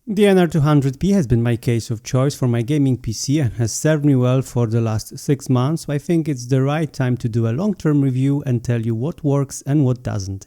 The NR200P has been my case of choice for my gaming PC and has served me well for the last 6 months, so I think it's the right time to do a long-term review and tell you what works and what doesn't.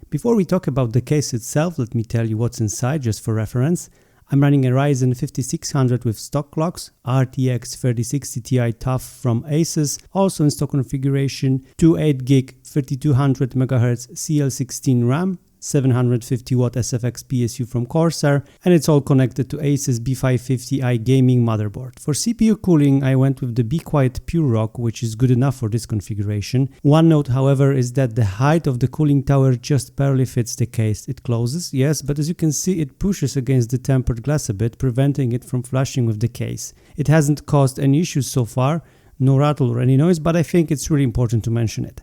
Before we talk about the case itself, let me tell you what's inside just for reference. I'm running a Ryzen 5600 with stock clocks, RTX 3060 Ti Tough from Asus, also in stock configuration, 2 8GB 3200 MHz CL16 RAM, 750W SFX PSU from Corsair, and it's all connected to Asus B550i gaming motherboard. For CPU cooling, I went with the Be Quiet Pure Rock, which is good enough for this configuration. One note, however, is that the height of the cooling tower just barely fits the case. It closes, yes, but as you can see, it pushes against the tempered glass a bit, preventing it from flushing with the case. It hasn't caused any issues so far, no rattle or any noise, but I think it's really important to mention it.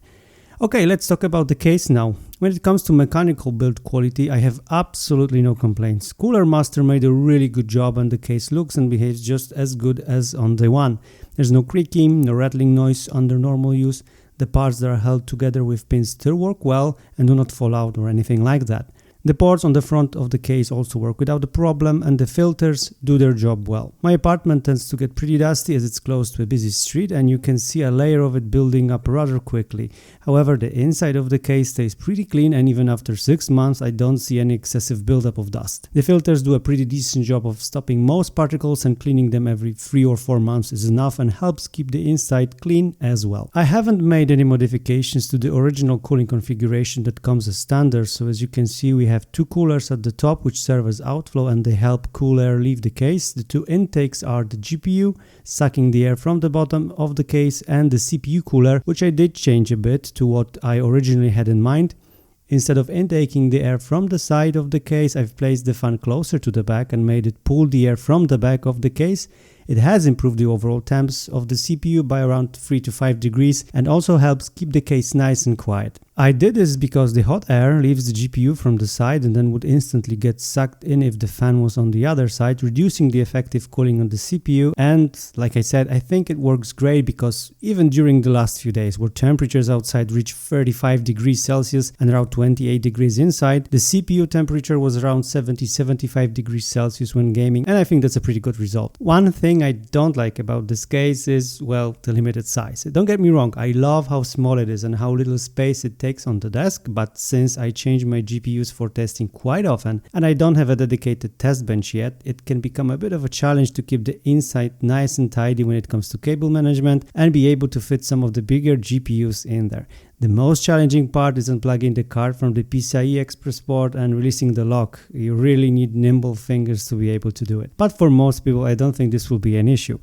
Okay, let's talk about the case now. When it comes to mechanical build quality, I have absolutely no complaints. Cooler Master made a really good job and the case looks and behaves just as good as on day one. There's no creaking, no rattling noise under normal use. The parts that are held together with pins still work well and do not fall out or anything like that. The ports on the front of the case also work without a problem and the filters do their job well. My apartment tends to get pretty dusty as it's close to a busy street and you can see a layer of it building up rather quickly. However, the inside of the case stays pretty clean and even after 6 months I don't see any excessive buildup of dust. The filters do a pretty decent job of stopping most particles and cleaning them every 3 or 4 months is enough and helps keep the inside clean as well. I haven't made any modifications to the original cooling configuration that comes as standard, so as you can see we have 2 coolers at the top which serve as outflow and they help cool air leave the case. The 2 intakes are the GPU, sucking the air from the bottom of the case, and the CPU cooler, which I did change a bit to what I originally had in mind. Instead of intaking the air from the side of the case, I've placed the fan closer to the back and made it pull the air from the back of the case. It has improved the overall temps of the CPU by around 3 to 5 degrees and also helps keep the case nice and quiet. I did this because the hot air leaves the GPU from the side and then would instantly get sucked in if the fan was on the other side, reducing the effective cooling on the CPU. And like I said, I think it works great because even during the last few days where temperatures outside reached 35 degrees Celsius and around 28 degrees inside, the CPU temperature was around 70-75 degrees Celsius when gaming, and I think that's a pretty good result. One thing I don't like about this case is, well, the limited size. Don't get me wrong, I love how small it is and how little space it takes on the desk, but since I change my GPUs for testing quite often and I don't have a dedicated test bench yet, it can become a bit of a challenge to keep the inside nice and tidy when it comes to cable management and be able to fit some of the bigger GPUs in there. The most challenging part is unplugging the card from the PCIe Express port and releasing the lock. You really need nimble fingers to be able to do it. But for most people, I don't think this will be an issue.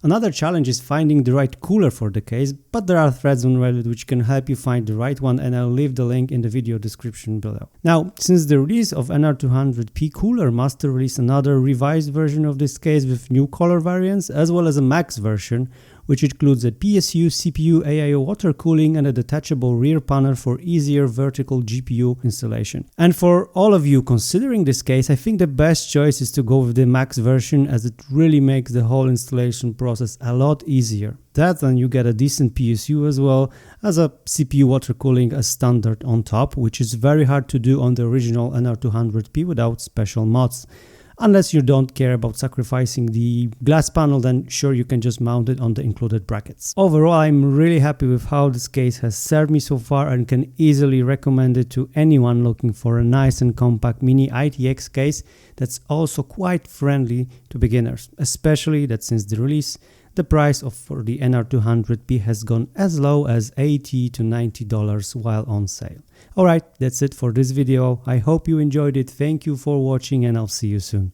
Another challenge is finding the right cooler for the case, but there are threads on Reddit which can help you find the right one and I'll leave the link in the video description below. Now, since the release of NR200P, Cooler Master released another revised version of this case with new color variants as well as a max version, which includes a PSU, CPU, AIO water cooling and a detachable rear panel for easier vertical GPU installation. And for all of you considering this case, I think the best choice is to go with the max version as it really makes the whole installation process a lot easier. That and you get a decent PSU as well as a CPU water cooling as standard on top, which is very hard to do on the original NR200P without special mods. Unless you don't care about sacrificing the glass panel, then sure, you can just mount it on the included brackets. Overall, I'm really happy with how this case has served me so far and can easily recommend it to anyone looking for a nice and compact mini ITX case that's also quite friendly to beginners, especially that since the release, the price for the NR200P has gone as low as $80 to $90 while on sale. Alright, that's it for this video. I hope you enjoyed it. Thank you for watching and I'll see you soon.